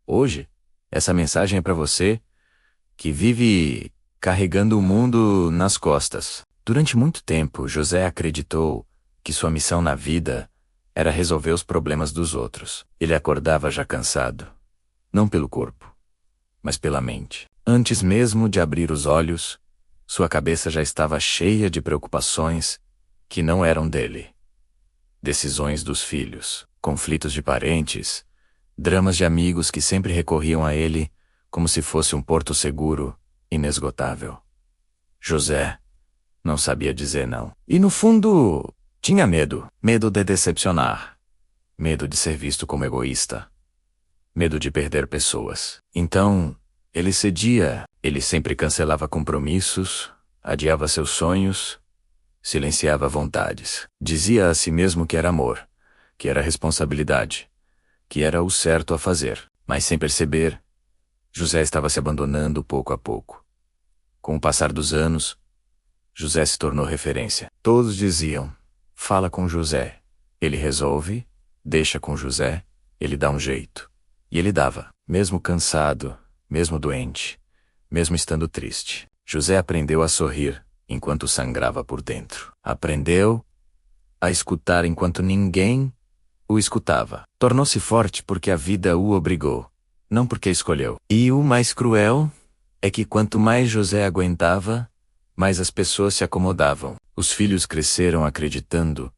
Hoje, essa mensagem é para você que vive carregando o mundo nas costas. Durante muito tempo, José acreditou que sua missão na vida era resolver os problemas dos outros. Ele acordava já cansado, não pelo corpo, mas pela mente. Antes mesmo de abrir os olhos, sua cabeça já estava cheia de preocupações que não eram dele. Decisões dos filhos, conflitos de parentes, dramas de amigos que sempre recorriam a ele como se fosse um porto seguro, inesgotável. José não sabia dizer não. E no fundo, tinha medo. Medo de decepcionar. Medo de ser visto como egoísta. Medo de perder pessoas. Então, ele cedia. Ele sempre cancelava compromissos, adiava seus sonhos, silenciava vontades. Dizia a si mesmo que era amor, que era responsabilidade, que era o certo a fazer. Mas sem perceber, José estava se abandonando pouco a pouco. Com o passar dos anos, José se tornou referência. Todos diziam, fala com José. Ele resolve, deixa com José, ele dá um jeito. E ele dava, mesmo cansado, mesmo doente, mesmo estando triste. José aprendeu a sorrir enquanto sangrava por dentro. Aprendeu a escutar enquanto ninguém o escutava. Tornou-se forte porque a vida o obrigou, não porque escolheu. E o mais cruel é que quanto mais José aguentava, mais as pessoas se acomodavam. Os filhos cresceram acreditando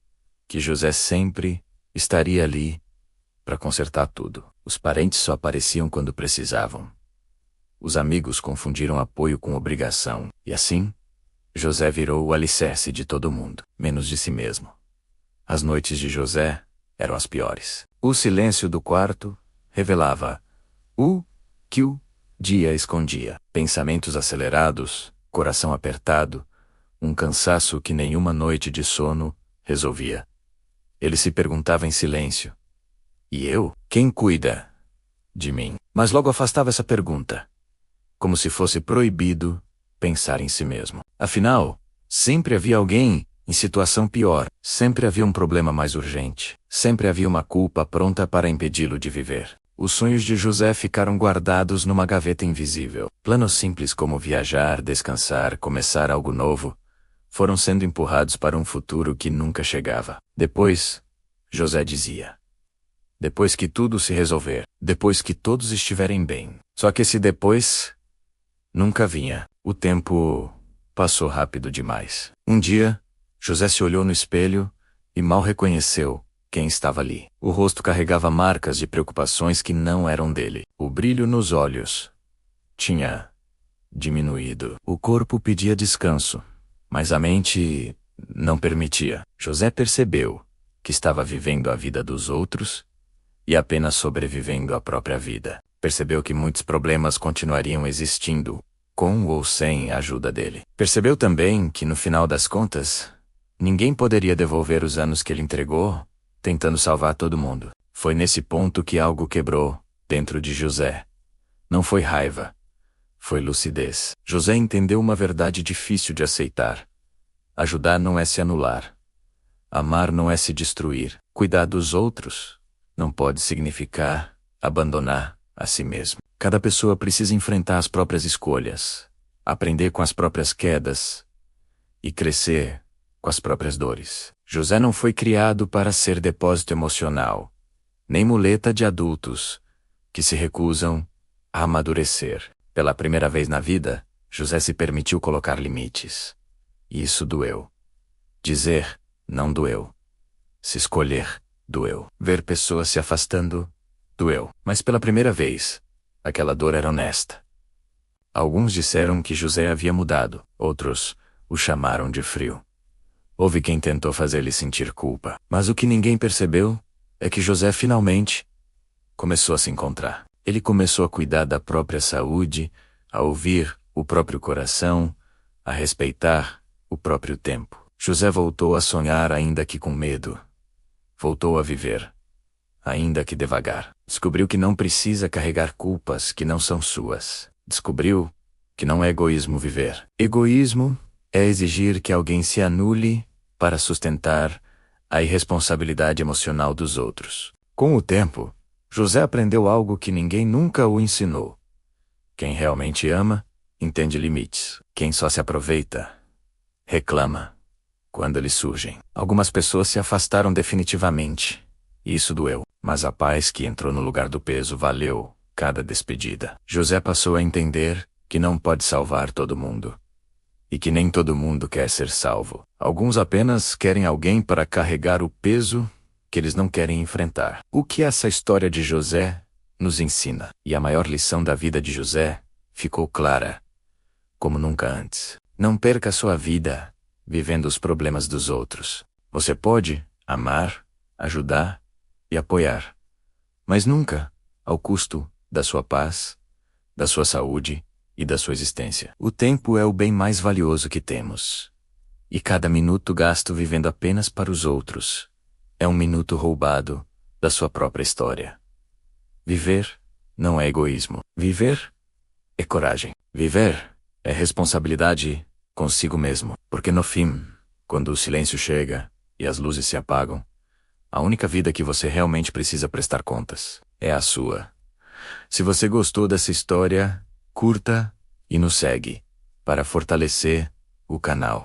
que José sempre estaria ali para consertar tudo. Os parentes só apareciam quando precisavam. Os amigos confundiram apoio com obrigação. E assim, José virou o alicerce de todo mundo, menos de si mesmo. As noites de José eram as piores. O silêncio do quarto revelava o que o dia escondia. Pensamentos acelerados, coração apertado, um cansaço que nenhuma noite de sono resolvia. Ele se perguntava em silêncio: e eu? Quem cuida de mim? Mas logo afastava essa pergunta, como se fosse proibido pensar em si mesmo. Afinal, sempre havia alguém em situação pior, sempre havia um problema mais urgente, sempre havia uma culpa pronta para impedi-lo de viver. Os sonhos de José ficaram guardados numa gaveta invisível. Planos simples como viajar, descansar, começar algo novo, foram sendo empurrados para um futuro que nunca chegava. Depois, José dizia: depois que tudo se resolver, depois que todos estiverem bem. Só que esse depois nunca vinha. O tempo passou rápido demais. Um dia, José se olhou no espelho e mal reconheceu quem estava ali. O rosto carregava marcas de preocupações que não eram dele. O brilho nos olhos tinha diminuído. O corpo pedia descanso, mas a mente não permitia. José percebeu que estava vivendo a vida dos outros e apenas sobrevivendo à própria vida. Percebeu que muitos problemas continuariam existindo, com ou sem a ajuda dele. Percebeu também que, no final das contas, ninguém poderia devolver os anos que ele entregou tentando salvar todo mundo. Foi nesse ponto que algo quebrou dentro de José. Não foi raiva, foi lucidez. José entendeu uma verdade difícil de aceitar. Ajudar não é se anular. Amar não é se destruir. Cuidar dos outros não pode significar abandonar a si mesmo. Cada pessoa precisa enfrentar as próprias escolhas, aprender com as próprias quedas e crescer com as próprias dores. José não foi criado para ser depósito emocional, nem muleta de adultos que se recusam a amadurecer. Pela primeira vez na vida, José se permitiu colocar limites. E isso doeu. Dizer não doeu. Se escolher, doeu. Ver pessoas se afastando, doeu. Mas pela primeira vez, aquela dor era honesta. Alguns disseram que José havia mudado, outros o chamaram de frio. Houve quem tentou fazer-lhe sentir culpa. Mas o que ninguém percebeu é que José finalmente começou a se encontrar. Ele começou a cuidar da própria saúde, a ouvir o próprio coração, a respeitar o próprio tempo. José voltou a sonhar ainda que com medo. Voltou a viver, ainda que devagar. Descobriu que não precisa carregar culpas que não são suas. Descobriu que não é egoísmo viver. Egoísmo é exigir que alguém se anule para sustentar a irresponsabilidade emocional dos outros. Com o tempo, José aprendeu algo que ninguém nunca o ensinou. Quem realmente ama, entende limites. Quem só se aproveita, reclama quando eles surgem. Algumas pessoas se afastaram definitivamente. E isso doeu. Mas a paz que entrou no lugar do peso valeu cada despedida. José passou a entender que não pode salvar todo mundo. E que nem todo mundo quer ser salvo. Alguns apenas querem alguém para carregar o peso que eles não querem enfrentar. O que essa história de José nos ensina? E a maior lição da vida de José ficou clara, como nunca antes. Não perca sua vida vivendo os problemas dos outros. Você pode amar, ajudar e apoiar, mas nunca ao custo da sua paz, da sua saúde e da sua existência. O tempo é o bem mais valioso que temos. E cada minuto gasto vivendo apenas para os outros é um minuto roubado da sua própria história. Viver não é egoísmo. Viver é coragem. Viver é responsabilidade consigo mesmo. Porque no fim, quando o silêncio chega e as luzes se apagam, a única vida que você realmente precisa prestar contas é a sua. Se você gostou dessa história, curta e nos segue para fortalecer o canal.